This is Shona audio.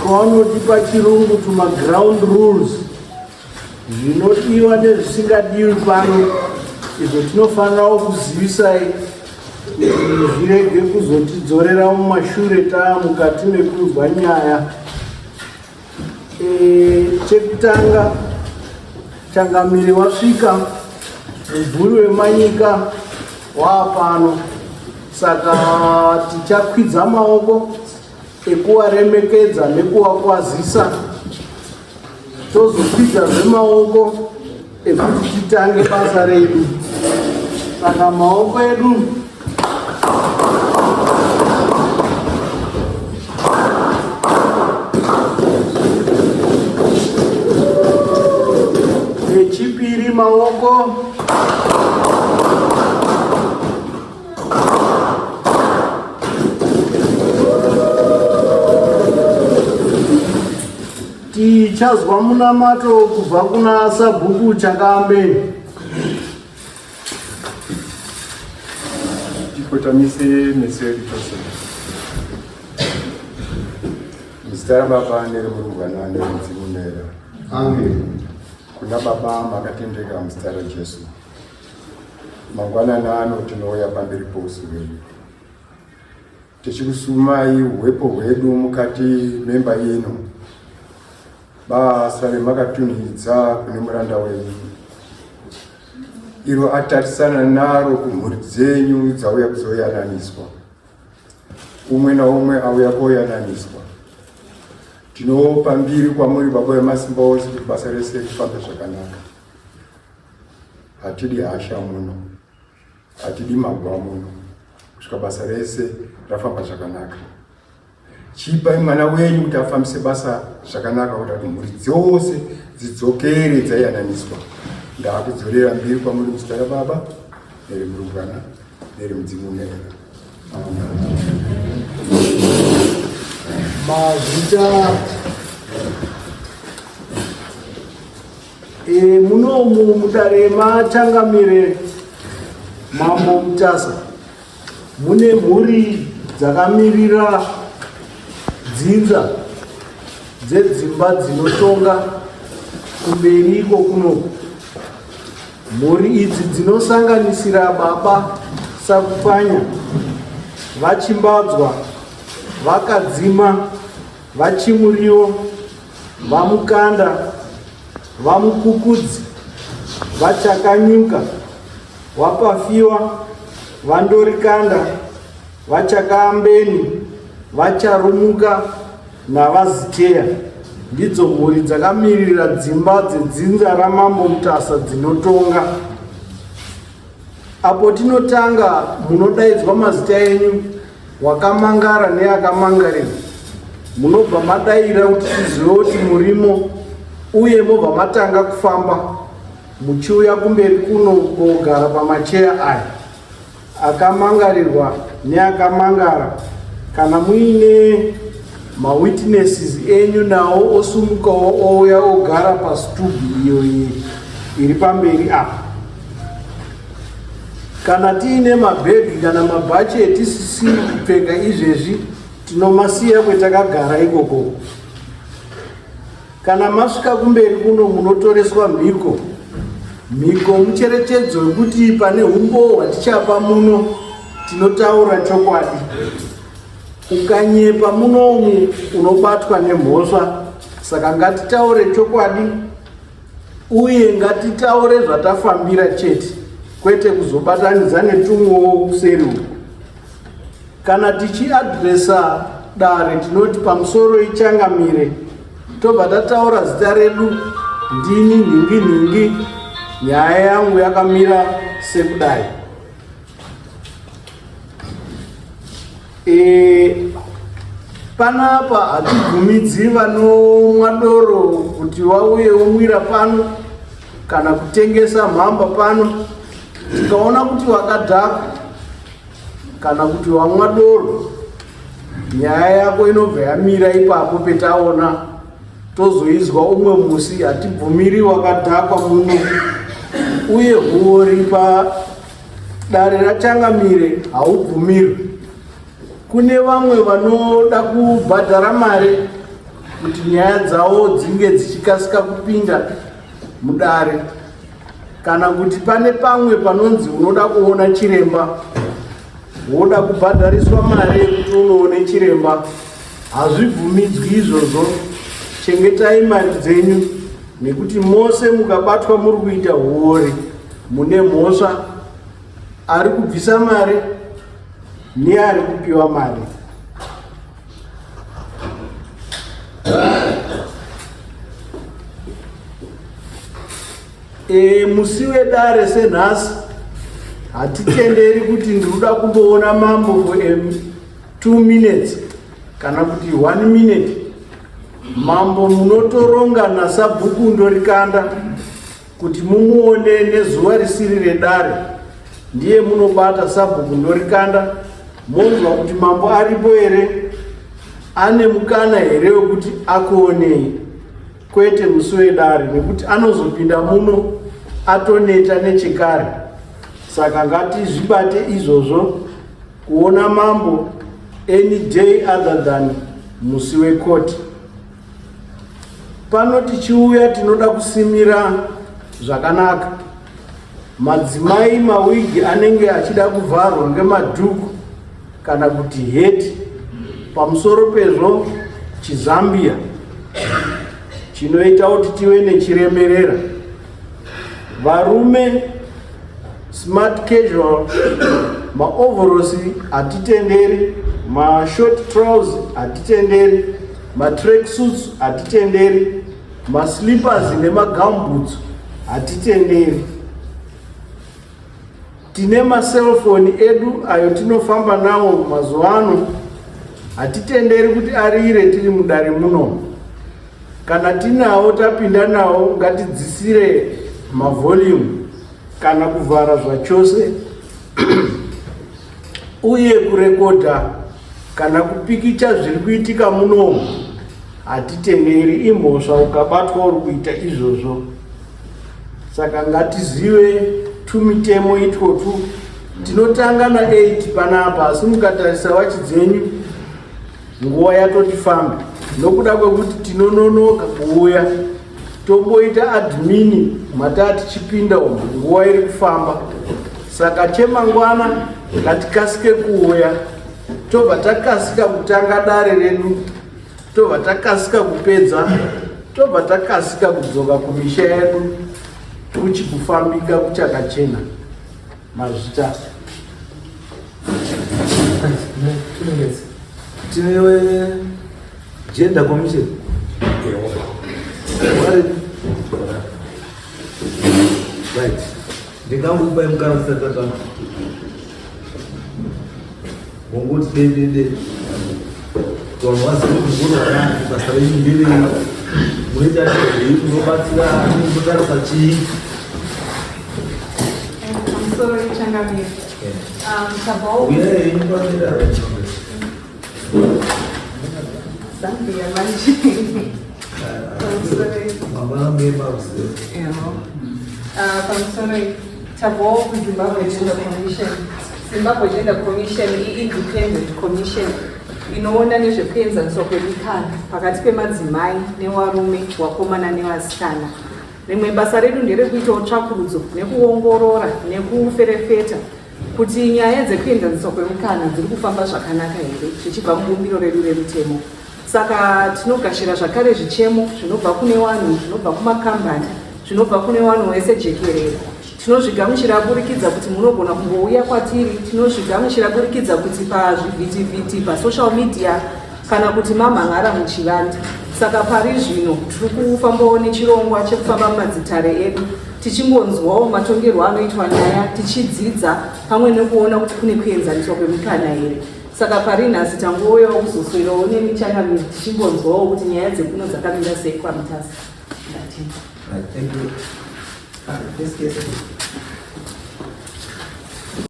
nevanoti pachirungu ground rules zvinodiwa nezvisingadiwi pano, izvo tinofanira kuzivisai kuti zvirege kuzotidzorera mumashure mukati mekunzwa nyaya. Chekutanga, changamiri wasvika, mubvuri wemanyika waapano, saka tichakwidza maoko ekuvaremekedza nekuvakwazisa, tozokwidza zvemaoko ekuti titange basa redu. Saka maoko edu echipiri, maoko tichazwa munamato kubva kuna Sabhuku Chakambe. Tikotamise meso edu tose. Muzita raBaba nereMurungu nereMudzimu Mweya. Amen. Kuna Baba makatendeka muzita raJesu. Mangwanani ano tinouya pamberi pousu hwedu, tichikusumai uwepo hwedu mukati memba yenu, basa remakatunhidza kune muranda wenyu, iro atarisana naro kumhuri dzenyu dzauya kuzoyananiswa. Umwe naumwe auya koyananiswa. Tinopa mbiri kwamuri Baba vemasimba ose kuti basa rese rifambe zvakanaka. Hatidi hasha muno, hatidi magwa muno, kusvika basa rese rafamba zvakanaka. Chipai mwana wenyu kuti afambise basa zvakanaka, kuti mhuri dzose dzidzokere dzayananiswa. Ndakudzorera mbiri kwamuri muzita raBaba nereMurungu nereMudzimu Mweya. Mazita munomu mudare machangamire Mambo Mutasa mune mhuri dzakamirira dzinza dzedzimba dzinotonga kumberiko kunoku. Mhuri idzi dzinosanganisira Baba Sakupfanya, Vachimbadzwa, Vakadzima, Vachimuriwo, Vamukanda, Vamukukudzi, Vachakanyuka, Vapafiwa, Vandorikanda, Vachakaambeni, Vacharumuka naVaziteya. Ndidzo mhuri dzakamirira dzimba dzedzinza raMambo Mutasa dzinotonga. Apo tinotanga munodaidzwa mazita enyu, wakamangara neakamangarira. Munobva madaira kuti tizive kuti murimo, uye mobva matanga kufamba muchiuya kumberi kuno kogara pamacheya aya. Akamangarirwa neakamangara, kana muine mawitnesses enyu nawo osumukawo ouya ogara pasitubhi iyo iri pamberi apa. Kana tiine mabhegi kana mabhachi etisisi kupfeka izvezvi, tinomasiya kwetakagara ikoko. Kana masvika kumberi kuno munotoreswa mhiko. Mhiko mucherechedzo wekuti pane umbohwa tichapa muno tinotaura chokwadi. Ukanyepa munomu unobatwa nemhosva. Saka ngatitaure chokwadi uye ngatitaure zvatafambira chete, kwete kuzobatanidza netumwewo kuseri uku. Kana tichiadresa dare tinoti pamusoro ichangamire, tobva tataura zita redu, ndini nhingi, nyaya yangu yakamira sekudai. Panapa hatibvumidzi vanomwa doro kuti vauye vomwira pano kana kutengesa mhamba pano. Tikaona kuti wakadhaka kana kuti wamwa doro, nyaya yako inobva yamira ipapo petaona. Tozoizwa umwe musi, hatibvumiri wakadhakwa muno. Uye huori pa dare rachangamire haubvumirwi. kune vamwe vanoda kubhadhara mari kuti nyaya dzavo dzinge dzichikasika kupinda mudare, kana kuti pane pamwe panonzi unoda kuona chiremba woda kubhadhariswa mari yekuti unoone chiremba. Hazvibvumidzwi izvozvo. Chengetai mari dzenyu, nekuti mose mukabatwa muri kuita huori mune mhosva, ari kubvisa mari neari kupiwa mari. Musi wedare senhasi hatitenderi kuti ndinoda kumboona mambo for 2 minutes kana kuti 1 minute. Mambo munotoronga nasabhuku ndorikanda kuti mumuone nezuva risiri redare, ndiye munobata sabhuku ndorikanda monzwa kuti mambo aripo here, ane mukana here wekuti akuonei, kwete musi wedare, nekuti anozopinda muno atoneta nechekare. Saka ngatizvibate izvozvo kuona mambo any day other than musi wekoti. Pano tichiuya tinoda kusimira zvakanaka. Madzimai mawigi anenge achida kuvharwa ngemadhuku kana kuti heti. Pamusoro pezvo chizambia chinoita kuti tive nechiremerera. Varume smart casual, maovorosi hatitenderi, short trousers hatitenderi, track suits hatitenderi, slippers nemagumboots hatitenderi. Tine cellphone edu ayo tinofamba nawo mazuva ano, hatitenderi kuti arire tiri mudare muno. Kana tinawo tapinda nawo ngatidzisire mavolume kana kuvhara zvachose uye kurekodha kana kupikicha zviri kuitika muno hatitenderi. Imhosva ukabatwa uri kuita izvozvo. Saka ngatizive tumitemo itwotu. Tinotanga na8 panapa, asi mukatarisa wachi dzenyu nguva yatotifamba, nokuda kwekuti tinononoka kuuya tomboita admini matati chipinda umu nguva iri kufamba. Saka chemangwana ngatikasike kuuya, tobva takasika kutanga dare redu, tobva takasika kupedza, tobva takasika kudzoka kumisha yedu kuchikufambika kuchakachena. Mazvita tinewe gender commission right, ndingangupa mukana sakata ngokuti dede twamwasikukuona basa renyindiri muita kunobatsira mukana sachi. Sorry, Changamir. Zimbabwe Gender Commission i-independent commission inoona nezvekuenzanisa kwemikana pakati pemadzimai nevarume, vakomana nevasikana. Rimwe basa redu nderekuita tsvakurudzo nekuongorora nekuferefeta kuti nyaya dzekuenzaniswa kwemikana dziri kufamba zvakanaka here zvichibva mubumbiro redu remutemo. Saka tinogashira zvakare zvichemo zvinobva kune vanhu, zvinobva kumakambani, zvinobva kune vanhu vese jekerere. Tinozvigamuchira burikidza kuti munogona kumbouya kwatiri, tinozvigamuchira burikidza kuti pazvivhitivhiti, pasocial media, kana kuti mamhan'ara muchivanda. Saka pari zvino tiri kufambawo nechirongwa chekufamba mumadzitare edu tichingonzwawo matongerwo anoitwa nyaya, tichidzidza pamwe nekuona kuti kune kuenzaniswa kwemikana here. Saka pari nhasi tangouyawo kuzoswerawo nemichangamiri tichingonzwawo kuti nyaya dzekuno dzakamira sei kwaMutasa. Thank you. This case.